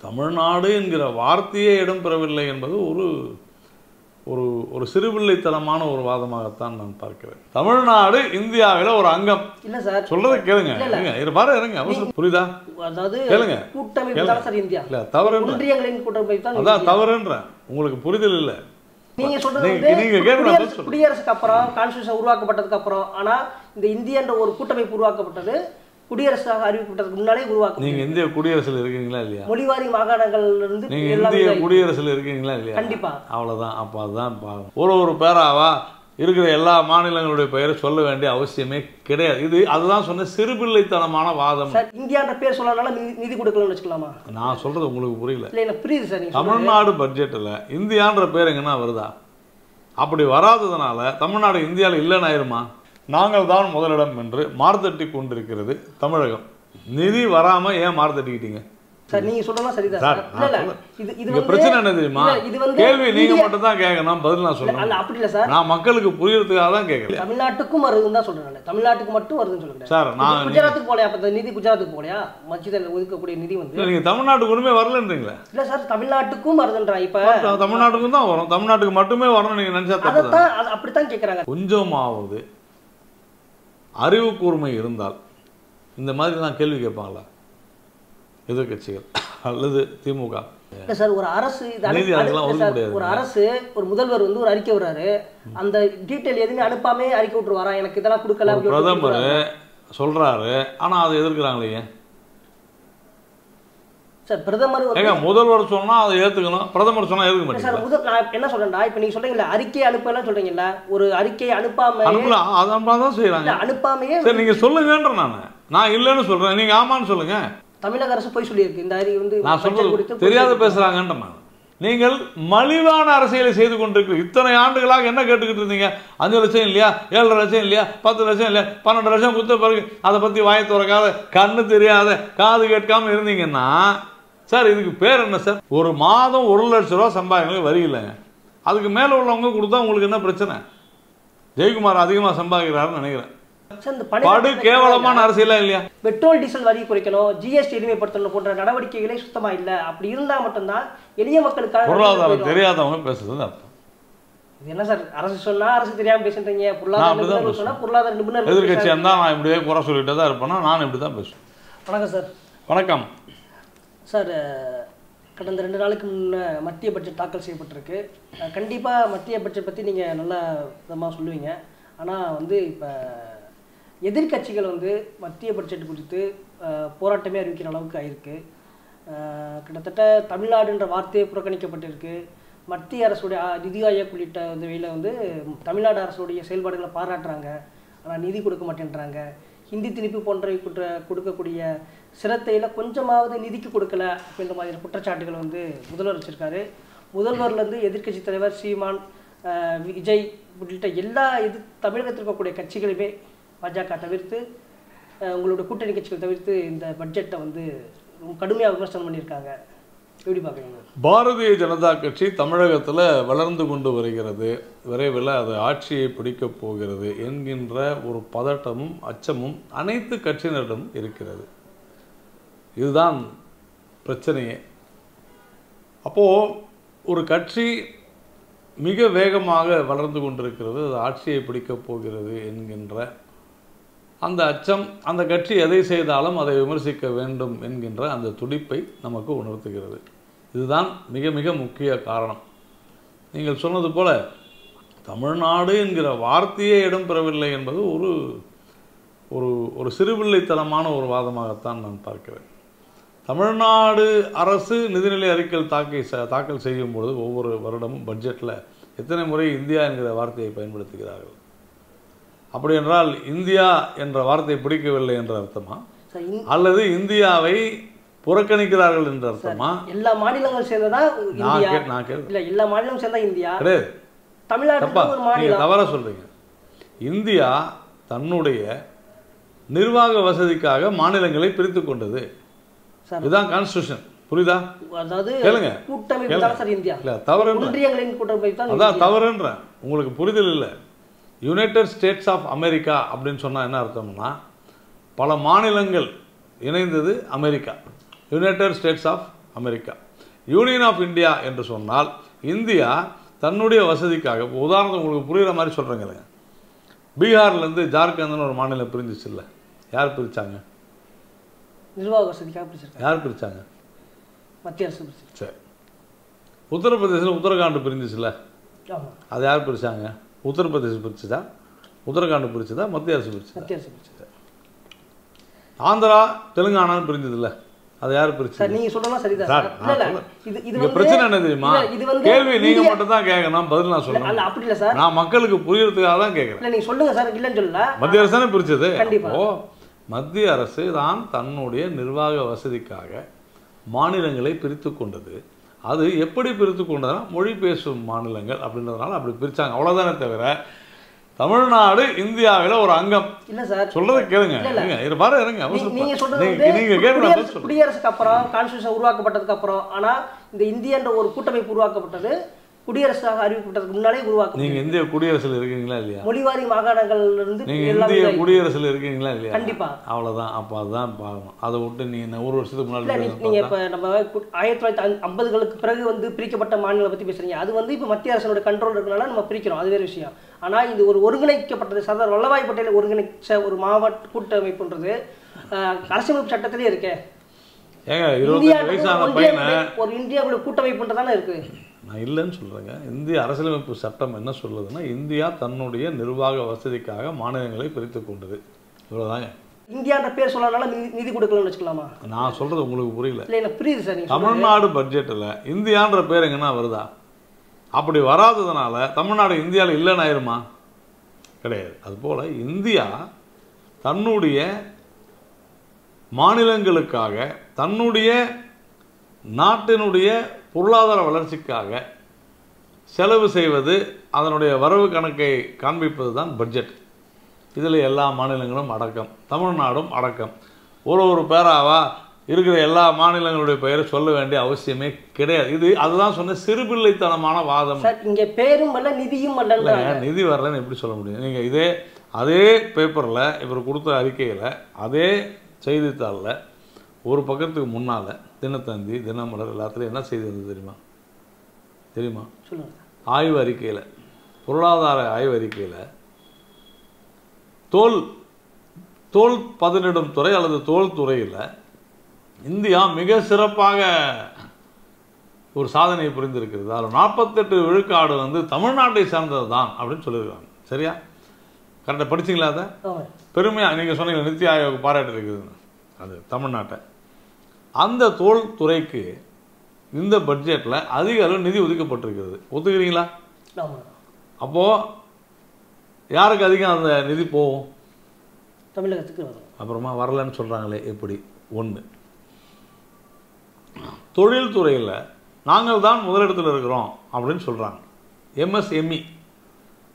தமிழ்நாடு என்கிற வார்த்தையே இடம்பெறவில்லை என்பது ஒரு ஒரு ஒரு சிறுபிள்ளைத்தனமான ஒரு வாதமாகத்தான் நான் பார்க்கிறேன். தமிழ்நாடு இந்தியாவில் ஒரு அங்கம். இல்ல சார், சொல்றது கேளுங்க. இது பாரு இருங்க, அவசரம் புரியுதா? அதாவது கேளுங்க. கூட்டமைப்பு தான் சார் இந்தியா. இல்ல தவறுன்ற. ஒன்றியங்களின் கூட்டமைப்பு தான். அதான் தவறுன்ற. உங்களுக்கு புரிதல் இல்ல. நீங்க சொல்றது வந்து குடியரசுக்கு அப்புறம் கான்ஸ்டிடியூஷன் உருவாக்கப்பட்டதுக்கு அப்புறம், ஆனா இந்த இந்தியா என்ற ஒரு கூட்டமைப்பு உருவாக்கப்பட்டது குடியரசாக அறிவிக்கப்பட்டதுக்கு முன்னாலே உருவாக்க. நீங்க இந்திய குடியரசுல இருக்கீங்களா இல்லையா? மொழிவாரி மாகாணங்கள்ல இருந்து நீங்க இந்திய குடியரசுல இருக்கீங்களா இல்லையா? கண்டிப்பா. அவ்வளவுதான். அப்ப அதுதான் ஒரு பேராவா இருக்கிற எல்லா மாநிலங்களுடைய பெயரை சொல்ல வேண்டிய அவசியமே கிடையாது. இது அதுதான் சொன்ன சிறுபிள்ளைத்தனமான வாதம். சார், இந்தியான்ற பேர் சொல்லனால நிதி கொடுக்கலன்னு வச்சுக்கலாமா? நான் சொல்றது உங்களுக்கு புரியல. இல்ல எனக்கு புரியுது சார். தமிழ்நாடு பட்ஜெட்டில் இந்தியான்ற பேர் எங்கன்னா வருதா? அப்படி வராததுனால தமிழ்நாடு இந்தியாவில் இல்லைன்னு ஆயிருமா? நாங்கள் தான் முதலிடம் என்று மார்த்தட்டி கொண்டிருக்கிறது தமிழகம். நிதி வராம ஏன் மார்த்தட்டிக்கிட்டீங்க சார்? நீங்க சொல்லலாம் சரிதான் சார். இது பிரச்சனை என்ன தெரியுமா? கேள்வி நீங்க மட்டும் தான் கேட்கணும், பதில் நான் சொல்லணும். அல்ல, அப்படி இல்ல சார். நான் மக்களுக்கு புரியறதுக்காக தான் கேட்கல. தமிழ்நாட்டுக்கும் வருதுன்னு தான் சொல்றேன். தமிழ்நாட்டுக்கு மட்டும் வருதுன்னு சொல்றேன் சார். நான் குஜராத்துக்கு போலையா? அப்ப நிதி குஜராத்துக்கு போலையா? மத்தியில் ஒதுக்கக்கூடிய நிதி வந்து நீங்க தமிழ்நாட்டுக்கு ஒண்ணுமே வரலன்றீங்களா? இல்ல சார், தமிழ்நாட்டுக்கும் வருதுன்றா. இப்ப தமிழ்நாட்டுக்கும் தான் வரும். தமிழ்நாட்டுக்கு மட்டுமே வரணும் நீங்க நினைச்சா தப்பு. அப்படித்தான் கேட்கறாங்க. கொஞ்சமாவது அறிவு கூர்மை இருந்தால் இந்த மாதிரி தான் கேள்வி கேட்பாங்களா எதிர்கட்சிகள் அல்லது திமுக? இல்ல சார், ஒரு அரசு ஒரு அரசு ஒரு முதல்வர் வந்து ஒரு அறிக்கை விடுறாரு, அந்த டீட்டெயில் எதுவுமே அனுப்பாமே அறிக்கை விட்டுருவாரா? எனக்கு இதெல்லாம் கொடுக்கல. பிரதமர் சொல்றாரு, ஆனா அதை எதிர்க்கிறாங்களே சார். பிரதமர் முதல்வர் சொன்னா அதை ஏத்துக்கணும், பிரதமர் சொன்னா ஏத்துக்க மாட்டேங்க சார். நான் என்ன சொல்றேன்டா, இப்ப நீங்க சொல்றீங்கல்ல அறிக்கை அனுப்பலாம் சொல்றீங்கல்ல, ஒரு அறிக்கை அனுப்பாம அதான் செய்யறாங்க. அனுப்பாமையே சரி, நீங்க சொல்லுங்கன்ற. நான் இல்லைன்னு சொல்றேன், நீங்க ஆமான்னு சொல்லுங்க. தமிழக அரசு போய் சொல்லியிருக்கு இந்த அறிக்கை வந்து. நான் சொல்றது தெரியாத பேசுறாங்கன்ற. நீங்கள் மலிவான அரசியலை செய்து கொண்டிருக்க இத்தனை ஆண்டுகளாக என்ன கேட்டுக்கிட்டு இருந்தீங்க? 5 லட்சம் இல்லையா, 7 லட்சம் இல்லையா, 10 லட்சம் இல்லையா, 12 லட்சம் கொடுத்த பிறகு அதை பத்தி வாயை திறக்காத, கண்ணு தெரியாத, காது கேட்காம இருந்தீங்கன்னா சார் இதுக்கு பேர் என்ன சார்? ஒரு மாதம் 1 லட்சம் ரூபா சம்பாதிக்கிறவங்க வரி இல்லைங்க. அதுக்கு மேலே உள்ளவங்க கொடுத்தா உங்களுக்கு என்ன பிரச்சனை? ஜெயக்குமார் அதிகமாக சம்பாதிக்கிறாருன்னு நினைக்கிறேன். படு கேவலமான அரசியலா இல்லையா? பெட்ரோல் டீசல் வரி குறைக்கணும், ஜிஎஸ்டி எளிமைப்படுத்தணும் போன்ற நடவடிக்கைகளே சுத்தமா இல்ல. அப்படி இருந்தா மட்டும்தான் எளிய மக்களுக்காக. பொருளாதாரம் தெரியாதவங்க பேசுறது அர்த்தம். என்ன சார், அரசு சொன்னா அரசு தெரியாம பேசுறீங்க, பொருளாதார சொன்னா பொருளாதார நிபுணர். எதிர்கட்சியா இருந்தா நான் இப்படியே குறை சொல்லிட்டு தான் இருப்பேன்னா நான் இப்படி தான் பேசுவேன். வணக்கம் சார். வணக்கம் சார். கடந்த 2 நாளுக்கு முன்னே மத்திய பட்ஜெட் தாக்கல் செய்யப்பட்டிருக்கு. கண்டிப்பாக மத்திய பட்ஜெட் பற்றி நீங்கள் நல்லா விதமாக சொல்லுவீங்க. ஆனால் வந்து இப்போ எதிர்கட்சிகள் வந்து மத்திய பட்ஜெட் குறித்து போராட்டமே அறிவிக்கிற அளவுக்கு ஆயிருக்கு. கிட்டத்தட்ட தமிழ்நாடுன்ற வார்த்தையை புறக்கணிக்கப்பட்டிருக்கு. மத்திய அரசுடைய நிதி ஆயோக் உள்ளிட்ட உதவியில் வந்து தமிழ்நாடு அரசுடைய செயல்பாடுகளை பாராட்டுறாங்க, ஆனால் நிதி கொடுக்க மாட்டேன்றாங்க. ஹிந்தி திணிப்பு போன்ற கொடுக்கக்கூடிய சிரத்தையில் கொஞ்சமாவது நிதிக்கு கொடுக்கல அப்படின்ற மாதிரி குற்றச்சாட்டுகள் வந்து முதல்வர் வச்சுருக்காரு. முதல்வர்லேருந்து எதிர்க்கட்சி தலைவர் சீமான், விஜய் உள்ளிட்ட எல்லா தமிழகத்தில் இருக்கக்கூடிய கட்சிகளுமே பாஜக தவிர்த்து, உங்களோட கூட்டணி கட்சிகள் தவிர்த்து இந்த பட்ஜெட்டை வந்து கடுமையாக விமர்சனம் பண்ணியிருக்காங்க. எப்படி பார்க்குறீங்க? பாரதிய ஜனதா கட்சி தமிழகத்தில் வளர்ந்து கொண்டு வருகிறது, விரைவில் அது ஆட்சியை பிடிக்கப் போகிறது என்கின்ற ஒரு பதட்டமும் அச்சமும் அனைத்து கட்சியினரிடம் இருக்கிறது. இதுதான் பிரச்சனையே. அப்போது ஒரு கட்சி மிக வேகமாக வளர்ந்து கொண்டிருக்கிறது, அது ஆட்சியை பிடிக்கப் போகிறது என்கின்ற அந்த அச்சம், அந்த கட்சி எதை செய்தாலும் அதை விமர்சிக்க வேண்டும் என்கின்ற அந்த துடிப்பை நமக்கு உணர்த்துகிறது. இதுதான் மிக மிக முக்கிய காரணம். நீங்கள் சொன்னது போல தமிழ்நாடு என்கிற வார்த்தையே இடம்பெறவில்லை என்பது ஒரு ஒரு ஒரு சிறுபிள்ளைத்தனமான ஒரு வாதமாகத்தான் நான் பார்க்கிறேன். தமிழ்நாடு அரசு நிதிநிலை அறிக்கை தாக்கல் செய்யும் பொழுது ஒவ்வொரு வருடமும் பட்ஜெட்டில் எத்தனை முறை இந்தியா என்கிற வார்த்தையை பயன்படுத்துகிறார்கள்? அப்படி என்றால் இந்தியா என்ற வார்த்தையை பிடிக்கவில்லை என்ற அர்த்தமா, அல்லது இந்தியாவை புறக்கணிக்கிறார்கள் என்ற அர்த்தமா? எல்லா மாநிலங்களும் சேர்ந்ததா இந்தியா? இல்ல, எல்லா மாநிலமும் சேர்ந்தா இந்தியா கிடையாது. தமிழ்நாடு தவறா சொல்றீங்க. இந்தியா தன்னுடைய நிர்வாக வசதிக்காக மாநிலங்களை பிரித்து கொண்டது. இதுதான் கான்ஸ்டிடியூஷன். புரியுதா? அதாவது கேளுங்க. கூட்டமைப்பு தான் சார் இந்தியா. இல்ல, தவறு. ஒன்றியங்களின் கூட்டமைப்பு தான். அதான் தவறுன்ற. உங்களுக்கு புரிதல் இல்லை. யுனைடெட் ஸ்டேட்ஸ் ஆஃப் அமெரிக்கா அப்படின்னு சொன்னா என்ன அர்த்தம்னா, பல மாநிலங்கள் இணைந்தது America. United States of America. Union of India என்று சொன்னால் இந்தியா தன்னுடைய வசதிக்காக, உதாரணத்துக்கு உங்களுக்கு புரிகிற மாதிரி சொல்கிறேங்க, பீகார்லேருந்து ஜார்க்கண்ட்னு ஒரு மாநிலம் பிரிஞ்சிச்சு இல்லை? யார் பிரித்தாங்க? நிர்வாக வசதிக்காக பிரிச்சிருக்காங்க. யார் பிரித்தாங்க? மத்திய அரசு பிரிச்சு. சரி. உத்தரப்பிரதேசில் உத்தரகாண்ட் பிரிஞ்சிச்சுல்ல? ஆமாம். அது யார் பிரித்தாங்க? உத்தரப்பிரதேசம் பிரிச்சுதா? உத்தரகாண்ட் பிரிச்சுதா? மத்திய அரசு பிரிச்சு? மத்திய அரசு பிரிச்சு. ஆந்திரா தெலுங்கானான்னு பிரிஞ்சதில்ல? அது யார் பிரிச்சு? சார் நீங்கள் சொல்லலாம் சரிதான் சார். இது பிரச்சனை என்ன தெரியுமா? கேள்வி நீங்க மட்டும் தான் கேட்கணும், பதில் நான் சொல்லணும். அல்ல அப்படி இல்லை சார், நான் மக்களுக்கு புரியறதுக்காக தான் கேட்குறேன். இல்லை நீங்கள் சொல்லுங்க சார், இல்லைன்னு சொல்லல. மத்திய அரசு தானே பிரிச்சது. கண்டிப்பா. ஓ, மத்திய அரசு தான் தன்னுடைய நிர்வாக வசதிக்காக மாநிலங்களை பிரித்து கொண்டது. அது எப்படி பிரித்து கொண்டதுன்னா மொழி பேசும் மாநிலங்கள் அப்படின்றதுனால அப்படி பிரிச்சாங்க, அவ்வளோதானே தவிர தமிழ்நாடு இந்தியாவில் ஒரு அங்கம் இல்ல சார். சொல்றதை கேளுங்க. இது பாரு, இருங்க. நீங்க சொல்றது குடியரசுக்கு அப்புறம் கான்ஸ்டிடியூஷன் உருவாக்கப்பட்டதுக்கு அப்புறம், ஆனா இந்த இந்தியன்ற ஒரு கூட்டமைப்பு உருவாக்கப்பட்டது குடியரசாக அறிவிக்கப்பட்டதுக்கு முன்னாலே உருவாக்க. நீங்க இந்திய குடியரசுல இருக்கீங்களா இல்லையா? மொழிவாரி மாகாணங்கள்ல இருந்து நீங்க இந்திய குடியரசுல இருக்கீங்களா இல்லையா? கண்டிப்பா. அவ்வளவுதான். அப்ப அதுதான் பார்க்கணும். அதை விட்டு நீ 100 வருஷத்துக்கு முன்னாடி நீங்க இப்ப நம்ம 1950களுக்கு பிறகு வந்து பிரிக்கப்பட்ட மாநிலம் பத்தி பேசுறீங்க. அது வந்து இப்ப மத்திய அரசோட கண்ட்ரோல் இருக்கனால நம்ம பிரிக்கிறோம், அது வேற விஷயம். ஆனா இது ஒரு ஒருங்கிணைக்கப்பட்டது. சர்தார் வல்லபாய் பட்டேல் ஒருங்கிணைச்ச ஒரு மாவட்ட கூட்டமைப்புன்றது அரசியலமைப்பு சட்டத்திலே இருக்கே. ஏங்க 25 வயசான பையனை ஒரு இந்தியாவுடைய கூட்டமைப்புன்றதானே இருக்கு. நான் இல்லைன்னு சொல்கிறேங்க. இந்திய அரசியலமைப்பு சட்டம் என்ன சொல்லுதுன்னா, இந்தியா தன்னுடைய நிர்வாக வசதிக்காக மாநிலங்களை பிரித்து கொண்டது. இவ்வளோதாங்க. இந்தியான்ற பேர் சொல்லனால நிதி கொடுக்கலன்னு வச்சுக்கலாமா? நான் சொல்கிறது உங்களுக்கு புரியல. இல்லை, எனக்கு புரியுது சார். தமிழ்நாடு பட்ஜெட்டில் இந்தியான்ற பேர் எங்கன்னா வருதா? அப்படி வராததுனால தமிழ்நாடு இந்தியாவில் இல்லைன்னு ஆயிருமா? கிடையாது. அதுபோல் இந்தியா தன்னுடைய மாநிலங்களுக்காக, தன்னுடைய நாட்டினுடைய பொருளாதார வளர்ச்சிக்காக செலவு செய்வது, அதனுடைய வரவு கணக்கை காண்பிப்பது தான் பட்ஜெட். இதில் எல்லா மாநிலங்களும் அடக்கம், தமிழ்நாடும் அடக்கம். ஒரு பேராவா இருக்கிற எல்லா மாநிலங்களுடைய பெயரை சொல்ல வேண்டிய அவசியமே கிடையாது. இது அதுதான் சொன்ன சிறுபிள்ளைத்தனமான வாதம். இங்கே பேரும் வரல, நிதியும் வரல. நிதி வரலன்னு எப்படி சொல்ல முடியும்? நீங்கள் அதே பேப்பரில் இவர் கொடுத்த அறிக்கையில், அதே செய்தித்தாளில் ஒரு பக்கத்துக்கு முன்னால் தினத்தந்தி, தினமலர் எல்லாத்துலையும் என்ன செய்தி இருந்தது தெரியுமா? ஆய்வு அறிக்கையில், பொருளாதார ஆய்வு அறிக்கையில் தோல் பதனிடும் துறை அல்லது தோல் துறையில் இந்தியா மிக சிறப்பாக ஒரு சாதனை புரிந்திருக்கிறது. அதில் 48 விழுக்காடு வந்து தமிழ்நாட்டை சார்ந்தது தான் அப்படின்னு சொல்லியிருக்காங்க. சரியா? கரெக்டாக படிச்சிங்களா? அதை பெருமையாக நீங்கள் சொன்னீங்க, நித்தி ஆயோக் பாராட்டு இருக்குதுன்னு. அது தமிழ்நாட்டை, அந்த தோல் துறைக்கு இந்த பட்ஜெட்டில் அதிக அளவு நிதி ஒதுக்கப்பட்டிருக்கிறது. ஒத்துக்கிறீங்களா? அப்போது யாருக்கு அதிகம் அந்த நிதி போகும்? தமிழகத்துக்கு வரும். அப்புறமா வரலன்னு சொல்கிறாங்களே எப்படி? ஒன்று, தொழில்துறையில் நாங்கள் தான் முதலிடத்தில் இருக்கிறோம் அப்படின்னு சொல்கிறாங்க. MSME,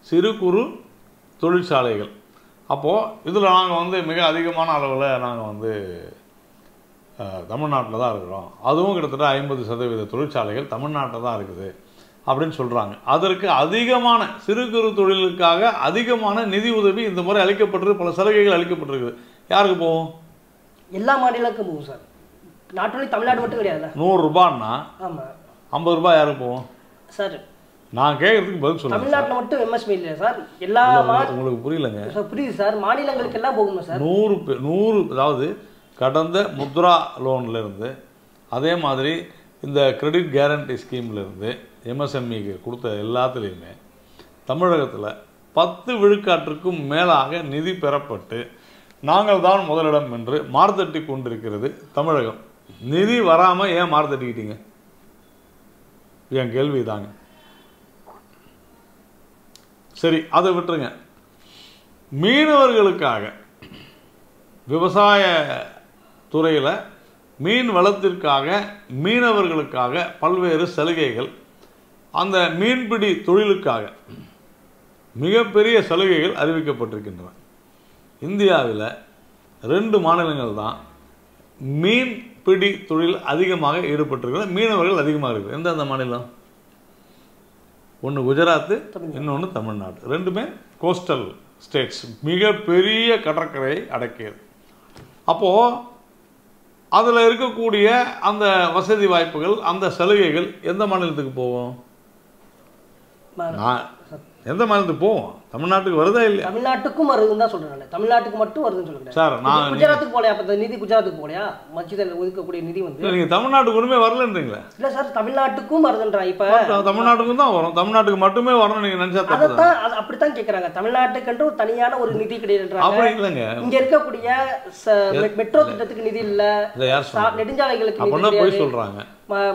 சிறு குறு தொழிற்சாலைகள். அப்போது இதில் நாங்கள் வந்து மிக அதிகமான அளவில் நாங்கள் வந்து தமிழ்நாட்டில் தான் இருக்கிறோம். அதுவும் கிட்டத்தட்ட 50% தொழிற்சாலைகள் தமிழ்நாட்டில் தான் இருக்குது அப்படின்னு சொல்கிறாங்க. அதற்கு அதிகமான சிறு குறு தொழிலுக்காக அதிகமான நிதி உதவி இந்த முறை அளிக்கப்பட்டிருக்கு, பல சலுகைகள் அளிக்கப்பட்டிருக்குது. யாருக்கு போகும்? எல்லா மாநிலங்களுக்கும் போகும் சார். நாட்டு தமிழ்நாடு மட்டும் கிடையாது. 100 ரூபான்னா ஆமாம், 50 ரூபாய் யாருக்கு போகும் சார்? நான் கேட்கறதுக்கு பதில் சொல்லுங்க. தமிழ்நாட்டில் மட்டும் MSME இல்லையா சார்? எல்லா உங்களுக்கு புரியலங்க. புரியுது சார். மாநிலங்களுக்கு எல்லாம் போகுமா சார்? 100 அதாவது கடந்த முத்ரா லோன்லேருந்து, அதே மாதிரி இந்த கிரெடிட் கேரண்டி ஸ்கீம்லேருந்து MSMEக்கு கொடுத்த எல்லாத்துலேயுமே தமிழகத்தில் 10 விழுக்காட்டிற்கும் மேலாக நிதி பெறப்பட்டு நாங்கள் தான் முதலிடம் என்று மார்த்தட்டி கொண்டிருக்கிறது தமிழகம். நிதி வராமல் ஏன் மார்த்தட்டிக்கிட்டீங்க? என் கேள்வி தாங்க. சரி, அதை விட்டுருங்க. மீனவர்களுக்காக, விவசாய துறையில் மீன் வளத்திற்காக, மீனவர்களுக்காக பல்வேறு சலுகைகள், அந்த மீன்பிடி தொழிலுக்காக மிகப்பெரிய சலுகைகள் அறிவிக்கப்பட்டிருக்கின்றன. இந்தியாவில் 2 மாநிலங்கள் தான் மீன்பிடி தொழில் அதிகமாக ஈடுபட்டிருக்கிற, மீனவர்கள் அதிகமாக இருக்குது. எந்தெந்த மாநிலம்? ஒன்று குஜராத்து, இன்னொன்று தமிழ்நாடு. 2மே கோஸ்டல் ஸ்டேட்ஸ், மிகப்பெரிய கடற்கரையை அடக்கியது. அப்போது அதில் இருக்கக்கூடிய அந்த வசதி வாய்ப்புகள், அந்த சலுகைகள் எந்த மாநிலத்துக்கு போகும்? நான் எந்த மாநிலத்துக்கு போவோம்? தமிழ்நாட்டுக்கு வருதா இல்லையா? தமிழ்நாட்டுக்கும் வருதுன்னு தான் சொல்றேன். தமிழ்நாட்டுக்கு மட்டும் வருதுன்னு சொல்றேன் சார். நான் குஜராத்துக்கு போகலையா? அப்போ நிதி குஜராத்துக்கு போகலையா? மத்தியில் ஒதுக்கக்கூடிய நிதி வந்து நீங்கள் தமிழ்நாட்டுக்கு ஒன்றுமே வரலன்றீங்களா? இல்லை சார், தமிழ்நாட்டுக்கும் வருதுன்றா. இப்போ தமிழ்நாட்டுக்கும் தான் வரும். தமிழ்நாட்டுக்கு மட்டுமே வரணும் நீங்கள் நினைச்சா அதைத்தான் அப்படித்தான் கேட்குறாங்க. தமிழ்நாட்டுக்கு ஒரு தனியான ஒரு நிதி கிடையாதுன்றாங்க. அப்படி இல்லைங்க. இங்க இருக்கக்கூடிய மெட்ரோ திட்டத்துக்கு நிதி இல்ல, நெடுஞ்சாலைகளுக்கு அப்படின்னா போய் சொல்றாங்க.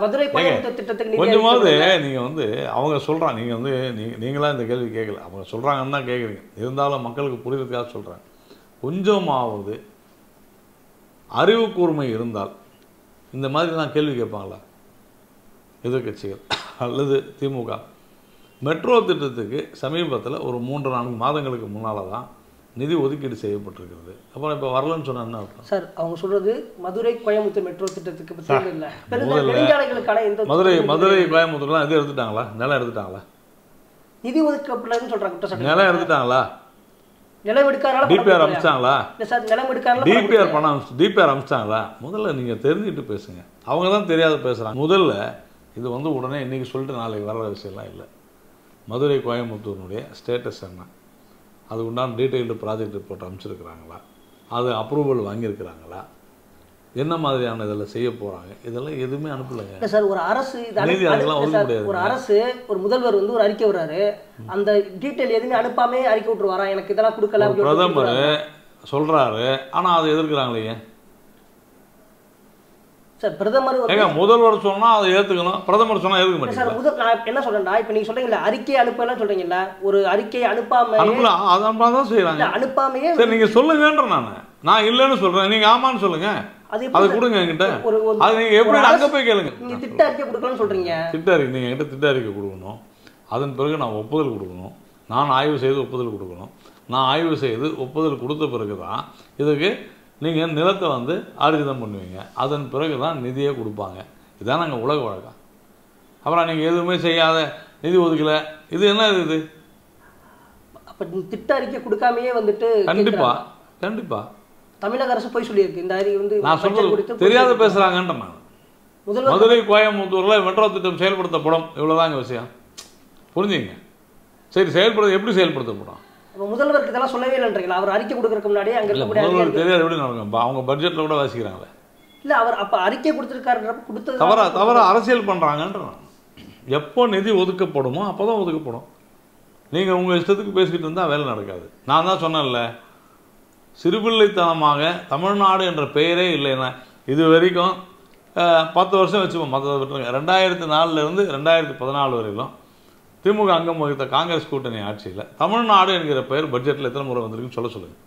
மதுரை கோயம்புத்தூர் திட்டத்துக்கு நிதி கொஞ்சமாவது நீங்க வந்து அவங்க சொல்றாங்க, நீங்க வந்து நீங்களா இந்த கேள்வி கேட்கல, அவங்க சொல்றாங்கன்னு தான் கேட்குறீங்க. இருந்தாலும் மக்களுக்கு புரியுறதுக்காக சொல்றாங்க. கொஞ்சமாவது அறிவு கூர்மை இருந்தால் இந்த மாதிரி நான் கேள்வி கேட்பாங்களா எதிர்கட்சிகள் அல்லது திமுக? மெட்ரோ திட்டத்துக்கு சமீபத்தில் ஒரு 3-4 மாதங்களுக்கு முன்னால் தான் நிதி ஒதுக்கீடு செய்யப்பட்டிருக்கிறது. அப்புறம் இப்போ வரலன்னு சொன்னா என்ன அர்த்தம்? சார், அவங்க சொல்றது மதுரை கோயம்புத்தூர் மெட்ரோ திட்டத்துக்கு பத்தி இல்ல, நெடுஞ்சாலைகளுக்கான இந்த மதுரை கோயம்புத்தூர்லாம் இது எடுத்துட்டாங்களா? நிலம் எடுத்துட்டாங்களா? நிதி ஒதுக்கப்படலன்னு சொல்றாங்க. நிலம் எடுத்துட்டாங்களா? நிலம் எடுக்காதனால டிபிஆர் அமிச்சாங்களா? இல்ல சார், நிலம் எடுக்காதனால டிபிஆர் பணம் டிபிஆர் அமிச்சாங்களா? முதல்ல நீங்க தெரிஞ்சுட்டு பேசுங்க. அவங்க தான் தெரியாத பேசுறாங்க. முதல்ல இது வந்து உடனே இன்னைக்கு சொல்லிட்டு நாளைக்கு வர்ற விஷயம்லாம் இல்லை. மதுரை கோயம்புத்தூர்னுடைய ஸ்டேட்டஸ் என்ன, அது உண்டான டீட்டெயில்டு ப்ராஜெக்ட் ரிப்போர்ட் அனுப்பிச்சிருக்கிறாங்களா, அது அப்ரூவல் வாங்கியிருக்கிறாங்களா, என்ன மாதிரியான இதில் செய்ய போகிறாங்க, இதெல்லாம் எதுவுமே அனுப்பலைங்க சார். ஒரு அரசு ஒரு அரசு ஒரு முதல்வர் வந்து ஒரு அறிக்கை விடுறாரு, அந்த டீட்டெயில் எதுவுமே அனுப்பாமே அறிக்கை விட்டுருவாரா, எனக்கு இதெல்லாம் கொடுக்கல. பிரதமர் சொல்கிறாரு, ஆனால் அதை எதிர்க்கிறாங்களே சார். பிரதமர் முதல்வர் சொன்னா அதை ஏத்துக்கணும், பிரதமர் சொன்னா ஏத்துக்க மாட்டீங்க சார். நான் என்ன சொல்றேன்டா, இப்போ நீங்க சொல்றீங்கல்ல அறிக்கையை அனுப்பலாம் சொல்றீங்கல்ல, ஒரு அறிக்கையை அனுப்பாம அதான் செய்யறாங்க. அனுப்பாமையே சரி, நீங்க சொல்லுங்கன்ற நான் இல்லைன்னு சொல்றேன், நீங்க ஆமான்னு சொல்லுங்க, அதை கொடுங்க என்கிட்ட. அது நீங்க எப்படி அங்க போய் கேளுங்க. நீங்க திட்ட அறிக்கை கொடுக்கணும்னு சொல்றீங்க. திட்ட அறிக்கை நீங்க என்கிட்ட திட்ட அறிக்கை கொடுக்கணும், அதன் பிறகு நான் ஒப்புதல் கொடுக்கணும், நான் ஆய்வு செய்து ஒப்புதல் கொடுக்கணும். நான் ஆய்வு செய்து ஒப்புதல் கொடுத்த பிறகுதான் இதுக்கு நீங்கள் நிலத்தை வந்து ஆர்ஜிதம் பண்ணுவீங்க. அதன் பிறகு தான் நிதியே கொடுப்பாங்க. இதான் நாங்கள் உலக வழக்கம். அப்புறம் நீங்கள் எதுவுமே செய்யாத, நிதி ஒதுக்கலை, இது என்ன இது? அப்போ திட்ட அறிக்கை கொடுக்காமையே வந்துட்டு கண்டிப்பாக தமிழக அரசு போய் சொல்லியிருக்கு. இந்த அறிக்கை வந்து நான் சொல்றது தெரியாத பேசுகிறாங்கன்ற. நான் மதுரை கோயம்புத்தூரில் மெட்ரோ திட்டம் செயல்படுத்தப்படும், இவ்வளோதாங்க விஷயம். புரிஞ்சுங்க. சரி, எப்படி செயல்படுத்தப்படும்? முதல்வருக்கு இதெல்லாம் சொல்லவே இல்லைன்றீங்களா? அவர் அறிக்கை கொடுக்கறதுக்கு முன்னாடி அங்க முதல்வர் தெரியாது எப்படி நடக்கும்? அவங்க பட்ஜெட்ல கூட வாசிக்கிறாங்களே. இல்ல, அவர் அப்ப அறிக்கை கொடுத்திருக்காருன்றப்ப கொடுத்தது தவற அரசியல் பண்றாங்கன்ற. எப்போ நிதி ஒதுக்கப்படுமோ அப்போதான் ஒதுக்கப்படும். நீங்க உங்க இஷ்டத்துக்கு பேசிக்கிட்டு இருந்தா வேலை நடக்காது. நான் தான் சொன்னேன்ல, சிறுபிள்ளைத்தனமாக தமிழ்நாடு என்ற பெயரே இல்லைன்னா இது வரைக்கும் 10 வருஷம் வச்சுப்போம், மற்ற விட்டுருங்க. 2004 2014 வரையிலும் திமுக அங்கம் வகித்த காங்கிரஸ் கூட்டணி ஆட்சியில் தமிழ்நாடு என்கிற பெயர் பட்ஜெட்டில் எத்தனை முறை வந்திருக்குன்னு சொல்லுங்கள்.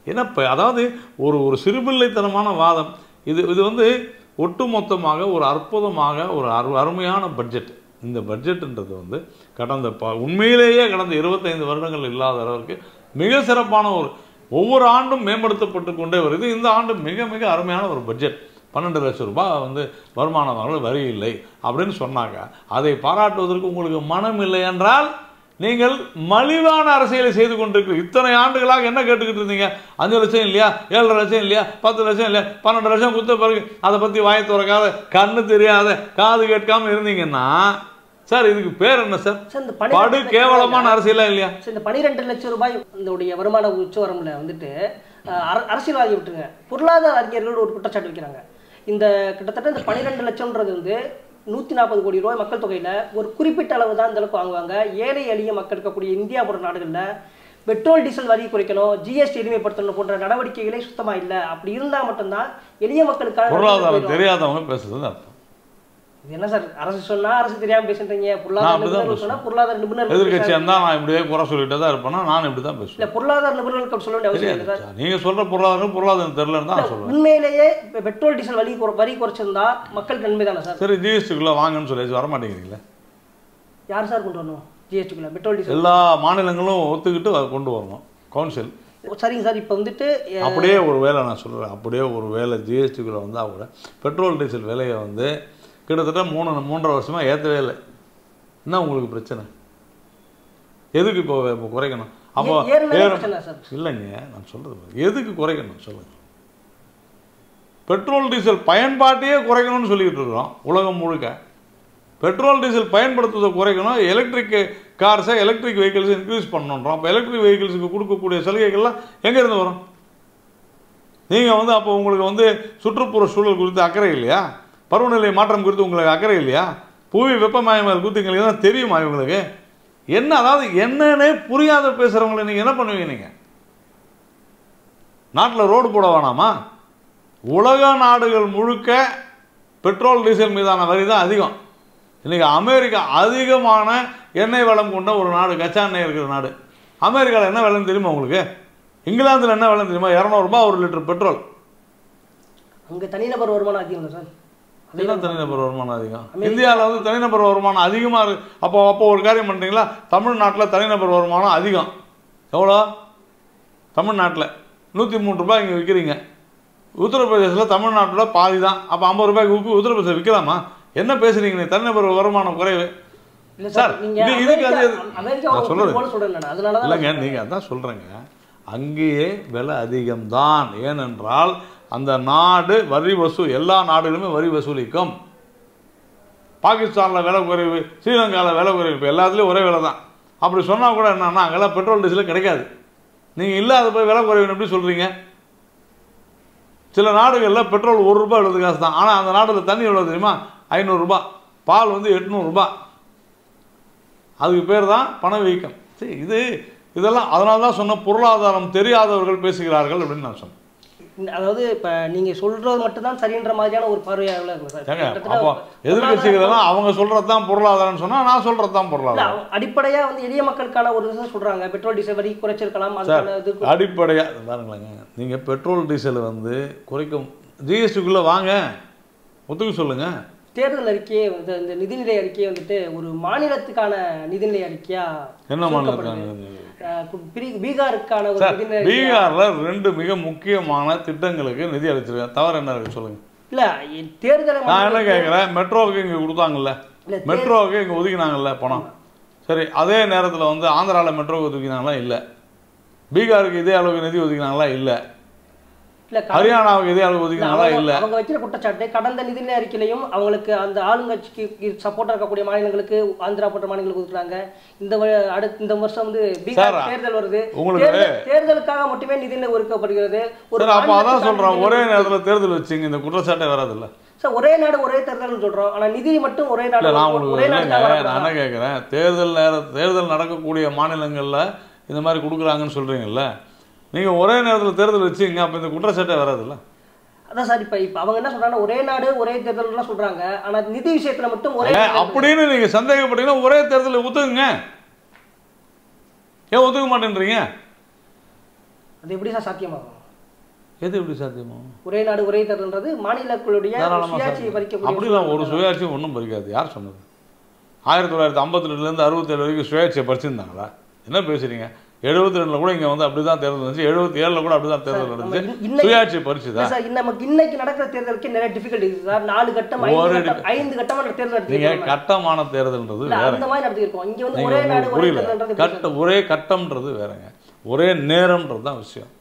ஏன்னா அதாவது ஒரு சிறுபிள்ளைத்தனமான வாதம் இது வந்து ஒட்டுமொத்தமாக ஒரு அற்புதமாக ஒரு அருமையான பட்ஜெட். இந்த பட்ஜெட்டுன்றது வந்து உண்மையிலேயே கடந்த 25 வருடங்கள் இல்லாத அளவுக்கு மிக சிறப்பான ஒவ்வொரு ஆண்டும் மேம்படுத்தப்பட்டு கொண்டே வருது. இந்த ஆண்டு மிக மிக அருமையான ஒரு பட்ஜெட். 12 லட்சம் ரூபாய் வந்து வருமானவர்கள் வரி இல்லை அப்படின்னு சொன்னாங்க. அதை பாராட்டுவதற்கு உங்களுக்கு மனம் இல்லை என்றால் நீங்கள் மலிவான அரசியலை செய்து கொண்டிருக்க. இத்தனை ஆண்டுகளாக என்ன கேட்டுக்கிட்டு இருந்தீங்க? 5 லட்சம் இல்லையா, 7 லட்சம் இல்லையா, 10 லட்சம் இல்லையா, 12 லட்சம் கொடுத்த பிறகு அதை பற்றி வாயை திறக்காத, கண்ணு தெரியாத, காது கேட்காம இருந்தீங்கன்னா சார் இதுக்கு பேர் என்ன சார்? படு கேவலமான அரசியலா இல்லையா? இந்த 12 லட்சம் ரூபாய் இந்த வருமான உச்சவரம்புல வந்துட்டு அரசியல்வாதி விட்டுருங்க, பொருளாதார அறிஞர்கள் ஒரு குற்றச்சாட்டு வைக்கிறாங்க. இந்த கிட்டத்தட்ட இந்த 12 லட்சம்ன்றது வந்து 140 கோடி ரூபாய் மக்கள் தொகையில் ஒரு குறிப்பிட்ட அளவு தான் இந்த அளவுக்கு வாங்குவாங்க. ஏழை எளிய மக்கள் இருக்கக்கூடிய இந்தியா போன்ற நாடுகளில் பெட்ரோல் டீசல் வரி குறைக்கணும், ஜிஎஸ்டி எளிமைப்படுத்தணும் போன்ற நடவடிக்கைகளே சுத்தமாக இல்லை. அப்படி இருந்தால் மட்டும்தான் எளிய மக்களுக்கான பொருளாதாரம் தெரியாதவங்க பேசுறது அர்த்தம். என்ன சார், அரசு சொன்னா அரசு தெரியாம பேசுறீங்க, பொருளாதார சொன்னா பொருளாதார நிபுணர் எதிர்கட்சியா இருந்தா நான் இப்படியே குறை சொல்லிட்டு தான் இருப்பேன்னா நான் இப்படி தான் பேசுவேன். பொருளாதார நிபுணர்களுக்கு சொல்ல வேண்டிய அவசியம் இல்லை சார். நீங்க சொல்ற பொருளாதாரம் தெரியலன்னு தான் சொல்றேன். உண்மையிலேயே பெட்ரோல் டீசல் வரி குறைச்சிருந்தா மக்களுக்கு நன்மை தானே சார்? சரி, ஜிஎஸ்டிக்குள்ள வாங்கன்னு சொல்லி வர மாட்டேங்கிறீங்களா? யார் சார் கொண்டு வரணும் ஜிஎஸ்டிக்குள்ள? பெட்ரோல் டீசல் எல்லா மாநிலங்களும் ஒத்துக்கிட்டு அதை கொண்டு வரணும் கவுன்சில். சரிங்க சார். இப்போ வந்துட்டு அப்படியே ஒரு வேலை நான் சொல்கிறேன், அப்படியே ஒரு வேலை ஜிஎஸ்டிக்குள்ளே வந்தால் கூட பெட்ரோல் டீசல் விலையை வந்து கிட்டத்தட்ட 3.5 வருஷமாக ஏற்றவே இல்லை. என்ன உங்களுக்கு பிரச்சனை? எதுக்கு இப்போ குறைக்கணும்? அப்போ இல்லைங்க, நான் சொல்கிறது எதுக்கு குறைக்கணும் சொல்லுங்கள். பெட்ரோல் டீசல் பயன்பாட்டையே குறைக்கணும்னு சொல்லிக்கிட்டு இருக்கிறோம். உலகம் முழுக்க பெட்ரோல் டீசல் பயன்படுத்துவதை குறைக்கணும், எலக்ட்ரிக் கார்ஸை எலக்ட்ரிக் வெஹிக்கிள்ஸை இன்க்ரீஸ் பண்ணணுன்றோம். அப்போ எலக்ட்ரிக் வெஹிக்கிள்ஸுக்கு கொடுக்கக்கூடிய சலுகைகள்லாம் எங்கேருந்து வரும்? நீங்கள் வந்து அப்போ உங்களுக்கு வந்து சுற்றுப்புற சூழல் குறித்து அக்கறை இல்லையா? பருவநிலை மாற்றம் குறித்து உங்களுக்கு அக்கறை இல்லையா? புவி வெப்பமயமாதல் குறித்து எங்களுக்கு தான் தெரியுமா? இவங்களுக்கு என்ன, அதாவது என்னன்னே புரியாத பேசுகிறவங்களை நீங்கள் என்ன பண்ணுவீங்க? நீங்கள் நாட்டில் ரோடு போட வேணாமா? உலக நாடுகள் முழுக்க பெட்ரோல் டீசல் மீதான வரி தான் அதிகம். இன்றைக்கி அமெரிக்கா அதிகமான எண்ணெய் வளம் கொண்ட ஒரு நாடு, கச்சா எண்ணெய் இருக்கிற நாடு. அமெரிக்காவில் என்ன விலைன்னு தெரியுமா உங்களுக்கு? இங்கிலாந்தில் என்ன விலைன்னு தெரியுமா? 200 ரூபாய் ஒரு லிட்டர் பெட்ரோல். அங்கே தனிநபர் வருமானம் அதிகம் சார். அதெல்லாம் தனிநபர் வருமானம் அதிகம். இந்தியாவில் வந்து தனிநபர் வருமானம் அதிகமாக இருக்குது. அப்போ ஒரு காரியம் பண்ணுறீங்களா? தமிழ்நாட்டில் தனிநபர் வருமானம் அதிகம். எவ்வளோ? தமிழ்நாட்டில் 103 ரூபாய் இங்கே விற்கிறீங்க. உத்தரப்பிரதேசத்தில் தமிழ்நாட்டோட பாதி தான். அப்போ 50 ரூபாய்க்கு உத்தரப்பிரதேசம் விற்கலாமா? என்ன பேசுறீங்க? தனிநபர் வருமானம் குறைவு சார். இதுக்கு அது நான் சொல்றது இல்லைங்க, நீங்கள் அதான் சொல்கிறேங்க. அங்கேயே விலை அதிகம்தான். ஏனென்றால் அந்த நாடு வரி வசூல், எல்லா நாடுகளுமே வரி வசூலிக்கும். பாகிஸ்தானில் விலை குறைவு, ஸ்ரீலங்காவில் விலை குறைவு, இப்போ எல்லாத்துலேயும் ஒரே விலை தான். அப்படி சொன்னால் கூட என்னன்னா அங்கெல்லாம் பெட்ரோல் டீசல் கிடைக்காது. நீங்கள் இல்லாத போய் விலை குறைவுன்னு எப்படி சொல்கிறீங்க? சில நாடுகளில் பெட்ரோல் 1 ரூபாய் 70 காசு தான். ஆனால் அந்த நாட்டில் தண்ணி எவ்வளோ தெரியுமா? 500 ரூபாய். பால் வந்து 800 ரூபாய். அதுக்கு பேர் தான் பணவீக்கம். சரி, இதெல்லாம் அதனால தான் சொன்ன பொருளாதாரம் தெரியாதவர்கள் பேசுகிறார்கள் அப்படின்னு நான் சொன்னேன். அதாவது இப்போ நீங்கள் சொல்கிறது மட்டும்தான் சரின்ற மாதிரியான ஒரு பார்வையாக இருக்கும் சார். அப்போ எதிர்கட்சிகளெல்லாம் அவங்க சொல்கிறது தான் பொருளாதாரம்னு சொன்னால் நான் சொல்கிறது தான் பொருளாதாரம். அடிப்படையாக வந்து எளிய மக்களுக்கான ஒரு விஷயம் சொல்கிறாங்க. பெட்ரோல் டீசல் வரி குறைச்சிருக்கலாம். அடிப்படையாக பாருங்களேங்க, நீங்கள் பெட்ரோல் டீசல் வந்து குறைக்கும் ஜிஎஸ்டிக்குள்ளே வாங்க, ஒத்துக்க சொல்லுங்கள். தேர்தல் அறிக்கையே வந்து இந்த நிதிநிலை அறிக்கையை வந்துட்டு ஒரு மாநிலத்துக்கான நிதிநிலை அறிக்கையா? என்ன மாநிலத்துக்கான? பீகாருக்கான ஒரு நிதிநிலை. பீகாரில் 2 மிக முக்கியமான திட்டங்களுக்கு நிதி அளிச்சிருக்கேன். தவறு என்ன இருக்கு சொல்லுங்க? இல்லை, தேர்தலை நான் என்ன கேட்குறேன், மெட்ரோவுக்கு இங்கே கொடுத்தாங்கல்ல, மெட்ரோவுக்கு இங்கே ஒதுக்கினாங்கல்ல பணம். சரி, அதே நேரத்தில் வந்து ஆந்திராவில் மெட்ரோவுக்கு ஒதுக்கினாங்களா? இல்லை. பீகாருக்கு இதே அளவுக்கு நிதி ஒதுக்கினாங்களா? இல்லை. ஹரியானாவுக்கு இதே அளவு ஒதுக்கினாங்களா? இல்லை. அவங்க வைக்கிற குற்றச்சாட்டு கடந்த நிதிநிலை அறிக்கையிலையும் அவங்களுக்கு அந்த ஆளுங்கட்சிக்கு சப்போர்ட் இருக்கக்கூடிய மாநிலங்களுக்கு, ஆந்திரா போன்ற மாநிலங்களுக்கு ஒதுக்குறாங்க. இந்த வருஷம் வந்து பீகார் தேர்தல் வருது. தேர்தலுக்காக மட்டுமே நிதிநிலை ஒதுக்கப்படுகிறது. அப்போ அதான் சொல்றோம், ஒரே நேரத்தில் தேர்தல் வச்சுங்க, இந்த குற்றச்சாட்டே வராதுல்ல சார். ஒரே நாடு ஒரே தேர்தல் சொல்றோம், ஆனா நிதி மட்டும் ஒரே நாடு. நான் என்ன கேட்குறேன், தேர்தல் நடக்கக்கூடிய மாநிலங்கள்ல இந்த மாதிரி கொடுக்குறாங்கன்னு சொல்றீங்கல்ல, நீங்கள் ஒரே நேரத்தில் தேர்தல் வச்சுங்க, அப்போ இந்த குற்றச்சாட்டே வராதுல்ல. அதான் சார், இப்போ அவங்க என்ன சொல்றாங்க, ஒரே நாடு ஒரே தேர்தல்லாம் சொல்றாங்க, ஆனா நிதி விஷயத்துல மட்டும் ஒரே அப்படின்னு நீங்க சந்தேகப்பட்டீங்கன்னா ஒரே தேர்தலை ஒத்துக்குங்க. ஏன் ஒத்துக்க மாட்டேன்றீங்க? அது எப்படி சார் சாத்தியமாகும்? எது எப்படி சாத்தியமாகும்? ஒரே நாடு ஒரே தேர்தல்ன்றது மாநிலங்களுடைய சுயாட்சியை பறிக்க. அப்படிலாம் ஒரு சுயாட்சியும் ஒன்றும் பறிக்காது. யார் சொன்னது? 1952லேருந்து 67 வரைக்கும் சுயாட்சியை பறிச்சிருந்தாங்களா? என்ன பேசுறீங்க? 72 கூட இங்கே வந்து அப்படி தான் தேர்தல் நடந்துச்சு, 77 கூட அப்படி தான் தேர்தல் நடந்துச்சு. சுயாட்சி பறிச்சுதா? நமக்கு இன்னைக்கு நடக்கிற தேர்தலுக்கு நிறைய டிஃபிகல்ட்டி சார். 4 கட்டம் 5 கட்டமான தேர்தல். நீங்க கட்டமான தேர்தல்ன்றது வேற, அந்த மாதிரி நடத்திருக்கோம். இங்க வந்து ஒரே நாடு ஒரே தேர்தல்ன்றது ஒரே கட்டம்ன்றது வேறங்க, ஒரே நேரம்ன்றது தான் விஷயம்.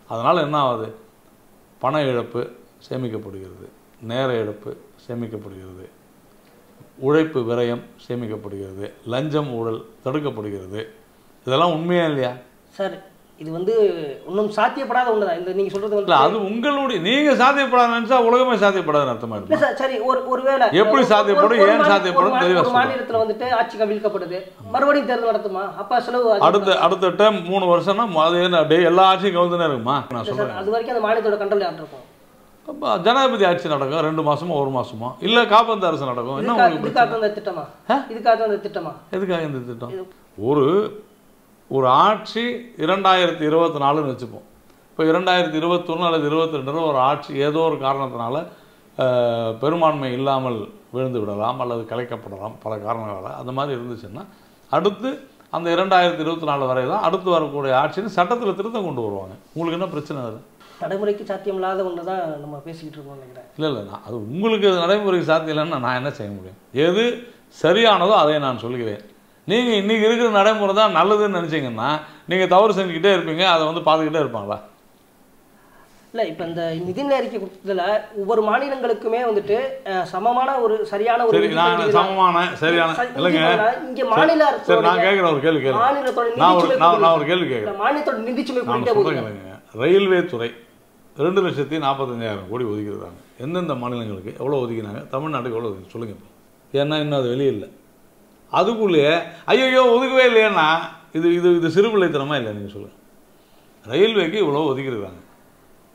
அதனால என்ன ஆகுது? பண இழப்பு சேமிக்கப்படுகிறது, நேர இழப்பு சேமிக்கப்படுகிறது, உழைப்பு விரயம் சேமிக்கப்படுகிறது, லஞ்சம் ஊழல் தடுக்கப்படுகிறது. இதெல்லாம் உண்மையா இல்லையா சார்? இது வந்து இன்னும் சாத்தியப்படாத ஒண்ணுதான். இந்த நீங்க சொல்றது வந்து அது உங்களுடைய, நீங்க சாத்தியப்படாத நினைச்சா உலகமே சாத்தியப்படாதுன்னு அர்த்தமா இல்ல சார். சரி, ஒருவேளை எப்படி சாத்தியப்படும், ஏன் சாத்தியப்படும் தெளிவா சொல்லுங்க. மாநிலத்துல வந்துட்டு ஆட்சி கவிழ்க்கப்படுது, மறுபடியும் தேர்தல் நடத்துமா? அப்ப செலவு அடுத்த டைம் 3 வருஷம்னா அது என்ன அப்படியே எல்லா ஆட்சியும் கவுந்துனே இருக்குமா? நான் சொல்றேன், அது வரைக்கும் அந்த மாநிலத்தோட கண்ட்ரோல் யார்ட்ட இருக்கும்? ஜனாதிபதி ஆட்சி நடக்கும் 2 மாசமோ 1 மாசமோ, இல்ல காப்பந்து அரசு நடக்கும். என்ன இதுக்காக இந்த திட்டமா? இதுக்காக இந்த திட்டமா? எதுக்காக இந்த திட்டம்? ஒரு ஆட்சி 2024ன்னு வச்சுப்போம். இப்போ 2021 அல்லது 22 ஒரு ஆட்சி ஏதோ ஒரு காரணத்தினால பெரும்பான்மை இல்லாமல் விழுந்து விடலாம் அல்லது கலைக்கப்படலாம், பல காரணங்களால். அந்த மாதிரி இருந்துச்சுன்னா அடுத்து அந்த 2024 வரை தான் அடுத்து வரக்கூடிய ஆட்சின்னு சட்டத்தில் திருத்தம் கொண்டு வருவாங்க. உங்களுக்கு என்ன பிரச்சனை? அது நடைமுறைக்கு சாத்தியம் இல்லாத ஒன்று தான் நம்ம பேசிக்கிட்டு இருக்கோம் நினைக்கிறேன். இல்லை, நான் அது உங்களுக்கு நடைமுறைக்கு சாத்தியம் இல்லைன்னா நான் என்ன செய்ய முடியும்? எது சரியானதோ அதை நான் சொல்கிறேன். நீங்கள் இன்றைக்கி இருக்கிற நடைமுறை தான் நல்லதுன்னு நினச்சிங்கன்னா நீங்கள் தவறு செஞ்சுக்கிட்டே இருப்பீங்க, அதை வந்து பார்த்துக்கிட்டே இருப்பாங்களா? இல்லை இப்போ இந்த நிதிநிலை அறிக்கை கொடுத்ததுல ஒவ்வொரு மாநிலங்களுக்குமே வந்துட்டு சமமான ஒரு சரியான ஒரு சமமான சரியான இல்லைங்க. இங்கே மாநில சரி, நான் கேட்குறேன் ஒரு கேள்வி கேட்குறேன். நான் ஒரு கேள்வி கேட்குறேன். மாநிலத்தோட நிதிச்சுமை கூட்டிட்டே போகுது. ரயில்வே துறை 2,45,000 கோடி ஒதுக்கிடுறாங்க. எந்தெந்த மாநிலங்களுக்கு எவ்வளோ ஒதுக்கினாங்க, தமிழ்நாட்டுக்கு எவ்வளோ ஒதுக்கி சொல்லுங்கள். ஏன்னா இன்னும் அது வெளியே இல்லை. அதுக்குள்ளேயே ஐயோ ஒதுக்கவே இல்லைன்னா இது இது இது சிறுபிள்ளைத்தனமா இல்லை? நீங்கள் சொல்லுங்கள். ரயில்வேக்கு இவ்வளோ ஒதுக்கிடுறாங்க,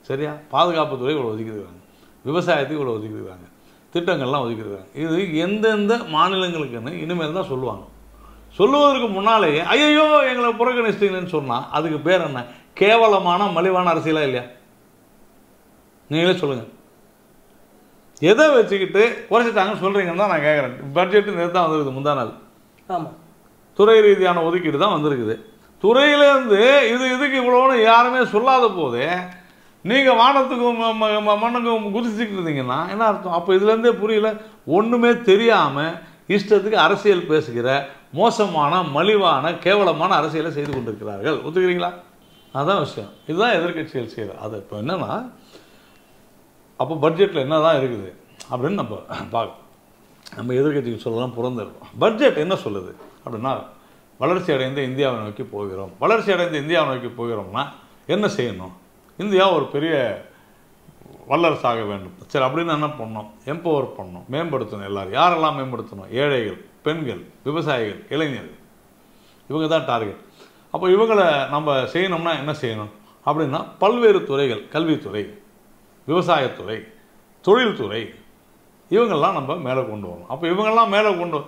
சரியா? பாதுகாப்புத்துறை இவ்வளோ ஒதுக்கிடுறாங்க, விவசாயத்துக்கு இவ்வளோ ஒதுக்கிடுறாங்க, திட்டங்கள்லாம் ஒதுக்கிடுறாங்க. இது எந்தெந்த மாநிலங்களுக்குன்னு இனிமேல் தான் சொல்லுவாங்க. சொல்லுவதற்கு முன்னாலேயே ஐயோ எங்களை புறக்கணிச்சிட்டீங்கன்னு சொன்னால் அதுக்கு பேர் என்ன? கேவலமான மலிவான அரசியலா இல்லையா? நீங்களே சொல்லுங்கள். எதை வச்சுக்கிட்டு குறைச்சிட்டாங்கன்னு சொல்கிறீங்கன்னு தான் நான் கேட்குறேன். பட்ஜெட்டு நேற்று தான் வந்துருக்குது, முந்தா நாள். ஆமாம், துறை ரீதியான ஒதுக்கீடு தான் வந்திருக்குது. துறையிலேருந்து இதுக்கு இவ்வளோன்னு யாருமே சொல்லாத போதே நீங்கள் வானத்துக்கும் மண்ணுக்கும் குதிச்சுக்கிட்டு இருந்தீங்கன்னா என்ன அர்த்தம்? அப்போ இதுலேருந்தே புரியல, ஒன்றுமே தெரியாமல் இஷ்டத்துக்கு அரசியல் பேசுகிற மோசமான மலிவான கேவலமான அரசியலை செய்து கொண்டிருக்கிறார்கள். ஒத்துக்கிறீங்களா? அதுதான் விஷயம். இதுதான் எதிர்கட்சிகள் செய்கிறார். அது இப்போ என்னென்னா, அப்போ பட்ஜெட்டில் என்ன தான் இருக்குது அப்படின்னு நம்ம பார்க்கணும். நம்ம எதிர்கட்சிக்கு சொல்லலாம் புறந்திருக்கோம். பட்ஜெட் என்ன சொல்லுது அப்படின்னா, வளர்ச்சி அடைந்த இந்தியாவை நோக்கி போகிறோம். வளர்ச்சி அடைந்த இந்தியாவை நோக்கி போகிறோம்னா என்ன செய்யணும்? இந்தியா ஒரு பெரிய வல்லரசாக வேண்டும். சரி, அப்படின்னு என்ன பண்ணணும்? எம்பவர் பண்ணணும், மேம்படுத்தணும். எல்லாரும் யாரெல்லாம் மேம்படுத்தணும்? ஏழைகள், பெண்கள், விவசாயிகள், இளைஞர்கள். இவங்க தான் டார்கெட். அப்போ இவங்களை நம்ம செய்யணும்னா என்ன செய்யணும் அப்படின்னா, பல்வேறு துறைகள், கல்வித்துறை, விவசாயத்துறை, தொழில்துறை, இவங்கெல்லாம் நம்ம மேலே கொண்டு வரணும். அப்போ இவங்கெல்லாம் மேலே கொண்டு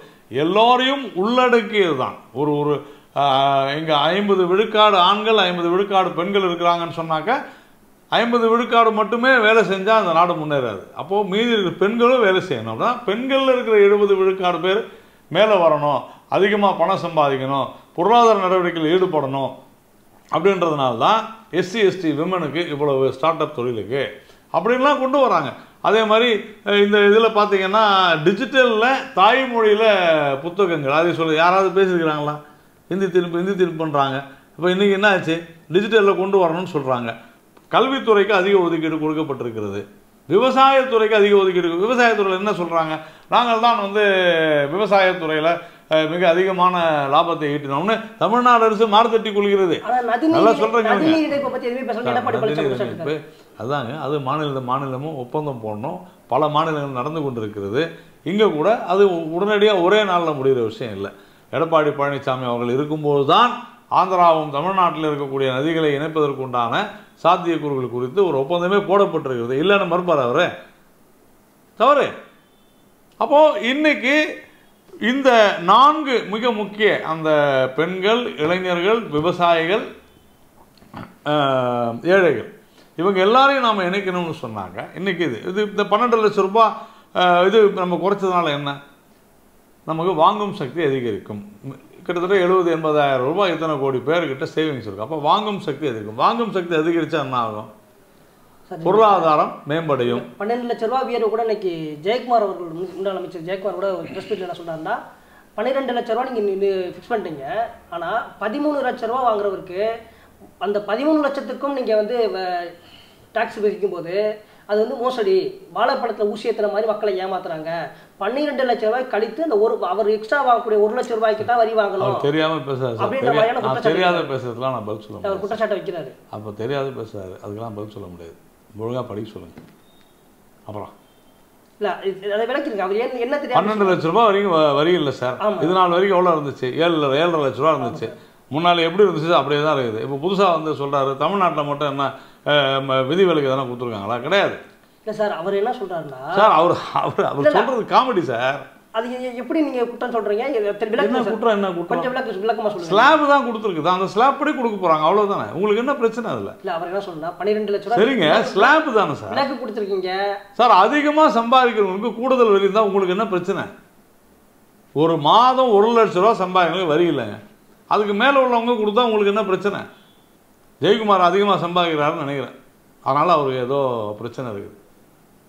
எல்லோரையும் உள்ளடக்கியது தான் ஒரு ஒரு இங்கே 50 விழுக்காடு ஆண்கள் 50 விழுக்காடு பெண்கள் இருக்கிறாங்கன்னு சொன்னாக்க 50 விழுக்காடு மட்டுமே வேலை செஞ்சால் அந்த நாடு முன்னேறாது. அப்போது மீதி இருக்கிற பெண்களும் வேலை செய்யணும். அப்படின்னா பெண்களில் இருக்கிற 70 விழுக்காடு பேர் மேலே வரணும், அதிகமாக பணம் சம்பாதிக்கணும், பொருளாதார நடவடிக்கையில் ஈடுபடணும். அப்படின்றதுனால தான் எஸ்சி எஸ்டி விமனுக்கு இவ்வளவு ஸ்டார்ட் அப் தொழிலுக்கு அப்படின்லாம் கொண்டு வராங்க. அதே மாதிரி இந்த இதில் பார்த்தீங்கன்னா டிஜிட்டலில் தாய்மொழியில் புத்தகங்கள் அதை யாராவது பேசியிருக்கிறாங்களா? ஹிந்தி திருப்பி பண்ணுறாங்க. இப்போ இன்றைக்கி என்ன ஆச்சு? டிஜிட்டலில் கொண்டு வரணும்னு சொல்கிறாங்க. கல்வித்துறைக்கு அதிக ஒதுக்கீடு கொடுக்கப்பட்டிருக்கிறது, விவசாயத்துறைக்கு அதிக ஒதுக்கீடு. விவசாயத்துறையில் என்ன சொல்கிறாங்க? நாங்கள் தான் விவசாயத்துறையில் மிக அதிகமான லாபத்தை ஈட்டினோம்னு தமிழ்நாடு அரசு மார்த்தட்டி கொள்கிறது. நல்லா சொல்கிறேங்க. அதுதாங்க, அது மாநிலமும் ஒப்பந்தம் போடணும். பல மாநிலங்கள் நடந்து கொண்டிருக்கிறது. இங்கே கூட அது உடனடியாக ஒரே நாளில் முடிகிற விஷயம் இல்லை. எடப்பாடி பழனிசாமி அவர்கள் இருக்கும்போது தான் ஆந்திராவும் தமிழ்நாட்டில் இருக்கக்கூடிய நதிகளை இணைப்பதற்குண்டான சாத்தியக்கூறுகள் குறித்து ஒரு ஒப்பந்தமே போடப்பட்டிருக்கிறது. இல்லைன்னு மறுப்பார் அவரு? தவறு. அப்போது இன்னைக்கு இந்த 4 மிக முக்கிய அந்த பெண்கள், இளைஞர்கள், விவசாயிகள், ஏழைகள், இவங்க எல்லாரையும் நாம் இணைக்கணும்னு சொன்னாங்க. இன்றைக்கி இது இந்த 12 லட்சம் ரூபாய் இது நம்ம குறைச்சதுனால என்ன? நமக்கு வாங்கும் சக்தி அதிகரிக்கும். கிட்டத்தட்ட 70-80,000 ரூபாய் இத்தனை கோடி பேர்கிட்ட சேவிங்ஸ் இருக்கும். அப்போ வாங்கும் சக்தி அதிகரிக்கும். வாங்கும் சக்தி அதிகரித்தா என்ன ஆகும்? பொருளாதாரம் மேம்படையும். 12 லட்ச ரூபா உயர்வு கூட இன்னைக்கு ஜெயக்குமார் அவர்கள், முன்னாள் அமைச்சர் ஜெயக்குமார் கூட ப்ரெஸ் மீட்டில் என்ன சொல்கிறாருன்னா, 12 லட்ச ரூபா நீங்கள் ஃபிக்ஸ் பண்ணிட்டீங்க, ஆனால் 13 லட்ச ரூபா வாங்குறவருக்கு அந்த 13 லட்சத்துக்கும் நீங்கள் வந்து டாக்ஸ் விதிக்கும் போது அது வந்து மோசடி, வாழைப்பழத்தில் ஊசி ஏற்றுற மாதிரி மக்களை ஏமாத்துறாங்க. 12 லட்ச ரூபாய் கழித்து அந்த அவர் எக்ஸ்ட்ரா வாங்கக்கூடிய 1 லட்ச ரூபாய்க்கு தான் வரி வாங்கணும். தெரியாமல் பேசுறாரு. தெரியாத பேசுறதுலாம் நான் பதில் சொல்ல முடியாது. அவர் குற்றச்சாட்டை வைக்கிறாரு. அப்போ தெரியாத பேசுறாரு, அதுக்கெல்லாம் பதில் சொல்ல முடியாது. ஒழுங்காக படிக்க சொல்லுங்க. அப்புறம் இல்லை அதை விளக்கிருங்க. அவர் என்ன தெரியும்? 12 லட்ச ரூபாய் வரைக்கும் வரி இல்லை சார். இது நாள் வரைக்கும் எவ்வளோ இருந்துச்சு? 7.5 லட்ச ரூபா இருந்துச்சு. முன்னால் எப்படி இருந்துச்சு அப்படியே தான் இருக்குது. இப்போ புதுசாக வந்து சொல்கிறாரு தமிழ்நாட்டில் மட்டும் என்ன விதிவிலக்கு எதனா கொடுத்துருக்காங்களா? கிடையாது. இல்லை சார், அவர் என்ன சொல்கிறாருன்னா சார் அவர் சொல்கிறது காமெடி சார். அது எப்படி நீங்கள் குற்றம் சொல்கிறீங்க? என்ன குற்றம்? என்ன குற்றம்? கொஞ்சம் விளக்கமாக சொல்லுங்கள். ஸ்லாப் தான் கொடுத்துருக்குது, அந்த ஸ்லாப் படி கொடுக்க போகிறாங்க, அவ்வளோதானே. உங்களுக்கு என்ன பிரச்சனை அதில்? இல்லை, அவர் என்ன சொன்னா 12 லட்ச ரூபா சரிங்க, ஸ்லாப் தானே சார் விலக்கு கொடுத்துருக்கீங்க சார். அதிகமாக சம்பாதிக்கிறவங்களுக்கு கூடுதல் வரி இருந்தால் உங்களுக்கு என்ன பிரச்சனை? ஒரு மாதம் 1 லட்ச ரூபா சம்பாதிக்கிறவங்களுக்கு வரி இல்லைங்க. அதுக்கு மேலே உள்ளவங்க கொடுத்தா உங்களுக்கு என்ன பிரச்சனை? ஜெயக்குமார் அதிகமாக சம்பாதிக்கிறாருன்னு நினைக்கிறேன், அதனால் அவருக்கு ஏதோ பிரச்சனை இருக்குது.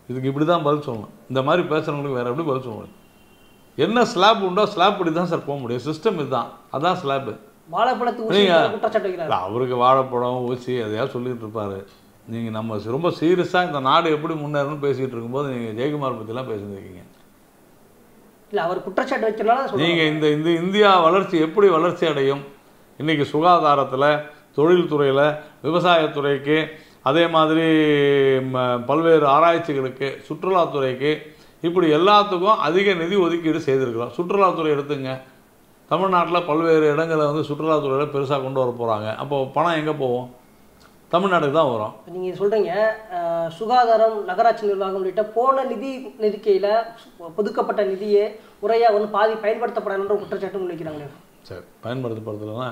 இதுக்கு இப்படி தான் பதில் சொல்லணும். இந்த மாதிரி பேசுகிறவங்களுக்கு வேறு எப்படி பதில் சொல்ல முடியும்? என்ன ஸ்லாப் உண்டோ ஸ்லாப் படி தான் சார் போக முடியும். சிஸ்டம் இதுதான், அதான் ஸ்லாப்பு. வாழைப்பழத்து ஊசி குற்றச்சாட்டு வைக்கிறாரு. அவருக்கு வாழைப்பழம் ஊசி எதையாவது சொல்லிட்டு இருப்பாரு. நீங்கள் நம்ம ரொம்ப சீரியஸாக இந்த நாடு எப்படி முன்னேறணும்னு பேசிகிட்டு இருக்கும்போது நீங்கள் ஜெயக்குமார் பற்றிலாம் பேசியிருக்கீங்க. இல்லை, அவர் குற்றச்சாட்டு வைக்கிறனால நீங்கள் இந்த இந்தியா வளர்ச்சி எப்படி வளர்ச்சி அடையும்? இன்றைக்கி சுகாதாரத்தில், தொழில்துறையில், விவசாயத்துறைக்கு, அதே மாதிரி பல்வேறு ஆராய்ச்சிகளுக்கு, சுற்றுலாத்துறைக்கு, இப்படி எல்லாத்துக்கும் அதிக நிதி ஒதுக்கீடு செய்திருக்கிறோம். சுற்றுலாத்துறை எடுத்துங்க, தமிழ்நாட்டில் பல்வேறு இடங்களில் வந்து சுற்றுலாத்துறையில் பெருசாக கொண்டு வர போகிறாங்க. அப்போது பணம் எங்கே போகும்? தமிழ்நாட்டுக்கு தான் வரும். நீங்கள் சொல்கிறீங்க சுகாதாரம், நகராட்சி நிர்வாகம் உள்ளிட்ட போன நிதி நெருக்கையில் ஒதுக்கப்பட்ட நிதியை முறையாக வந்து பாதி பயன்படுத்தப்படாதுன்ற குற்றச்சாட்டு முன்வைக்கிறாங்களே. சரி, பயன்படுத்தப்படுறதுனா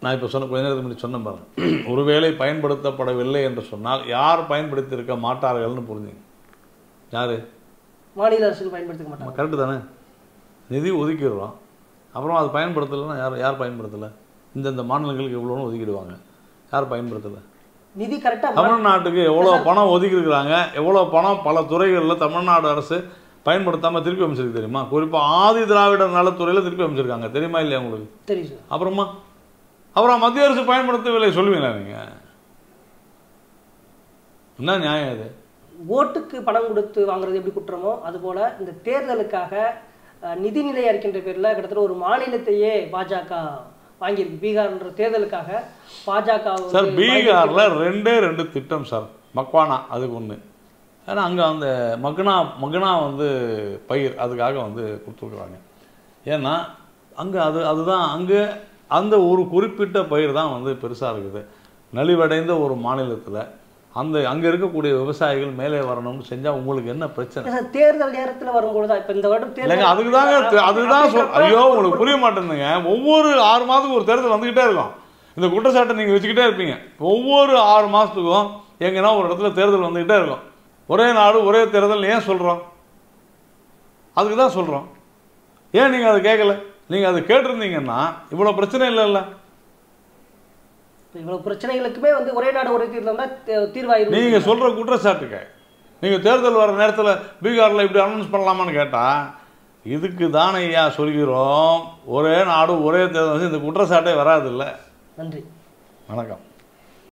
நான் இப்போ கொஞ்ச நேரத்துக்கு முன்னாடி சொன்ன பாருங்க, ஒருவேளை பயன்படுத்தப்படவில்லை என்று சொன்னால் யார் பயன்படுத்தியிருக்க மாட்டார்கள்னு புரிஞ்சுங்க. யார்? மாநில அரசுகள் பயன்படுத்திக்க மாட்டாங்க. கரெக்டு தானே? நிதி ஒதுக்கிடுறோம், அப்புறம் அது பயன்படுத்தலைன்னா யார் பயன்படுத்தலை? இந்தந்த மாநிலங்களுக்கு எவ்வளோன்னு ஒதுக்கிடுவாங்க, யார் பயன்படுத்தலை? நிதி கரெக்டாக தமிழ்நாட்டுக்கு எவ்வளோ பணம் ஒதுக்கியிருக்கிறாங்க, எவ்வளோ பணம் பல துறைகளில் தமிழ்நாடு அரசு பயன்படுத்தாமல் திருப்பி அமைச்சிருக்கு தெரியுமா? குறிப்பாக ஆதி திராவிடர் நலத்துறையில் திருப்பி அமைச்சிருக்காங்க, தெரியுமா இல்லையா உங்களுக்கு? தெரியும் சார். அப்புறம் மத்திய அரசு பயன்படுத்தவில்லை சொல்லுவீங்களா நீங்கள்? என்ன நியாயம் அது? ஓட்டுக்கு பணம் கொடுத்து வாங்குறது எப்படி குற்றமோ அதுபோல் இந்த தேர்தலுக்காக நிதிநிலை அறிக்கின்ற பேரில் கிட்டத்தட்ட ஒரு மாநிலத்தையே பாஜக வாங்கியிருக்கு. பீகார்ன்ற தேர்தலுக்காக பாஜக சார் பீகாரில் 2 திட்டம் சார். மக்வானா அதுக்கு ஒன்று, ஏன்னா அங்கே அந்த மக்னா வந்து பயிர் அதுக்காக வந்து கொடுத்துருக்குறாங்க. ஏன்னா அங்கே அதுதான் அங்கே அந்த ஒரு குறிப்பிட்ட பயிர் தான் வந்து பெருசாக இருக்குது. நலிவடைந்த ஒரு மாநிலத்தில் அங்கே இருக்கக்கூடிய விவசாயிகள் மேலே வரணும்னு செஞ்சால் உங்களுக்கு என்ன பிரச்சனை? தேர்தல் நேரத்தில் வரும்பொழுது இப்போ இந்த வருடம் இல்லைங்க, அதுதான் ஐயோ உங்களுக்கு புரிய மாட்டேங்குதுங்க. ஒவ்வொரு 6 மாதத்துக்கு ஒரு தேர்தல் வந்துக்கிட்டே இருக்கும். இந்த குற்றச்சாட்டை நீங்கள் வச்சுக்கிட்டே இருப்பீங்க. ஒவ்வொரு 6 மாதத்துக்கும் எங்கன்னா ஒரு இடத்துல தேர்தல் வந்துக்கிட்டே இருக்கும். ஒரே நாடு ஒரே தேர்தல் ஏன் சொல்கிறோம்? அதுக்கு தான் சொல்கிறோம். ஏன் நீங்கள் அதை கேட்கல? நீங்கள் அதை கேட்டிருந்தீங்கன்னா இவ்வளோ பிரச்சனை இல்லைல்ல. இவ்வளோ பிரச்சனைகளுக்குமே வந்து ஒரே நாடு ஒரே தேர்தல் தான் தீர்வாயிரும். நீங்கள் சொல்கிற குற்றச்சாட்டுக்கு நீங்கள் தேர்தல் வர நேரத்தில் பீகாரில் இப்படி அனௌன்ஸ் பண்ணலாமான்னு கேட்டால் இதுக்கு தானே ஐயா சொல்கிறோம், ஒரே நாடு ஒரே தேர்தல், இந்த குற்றச்சாட்டே வராது இல்லை. நன்றி, வணக்கம்.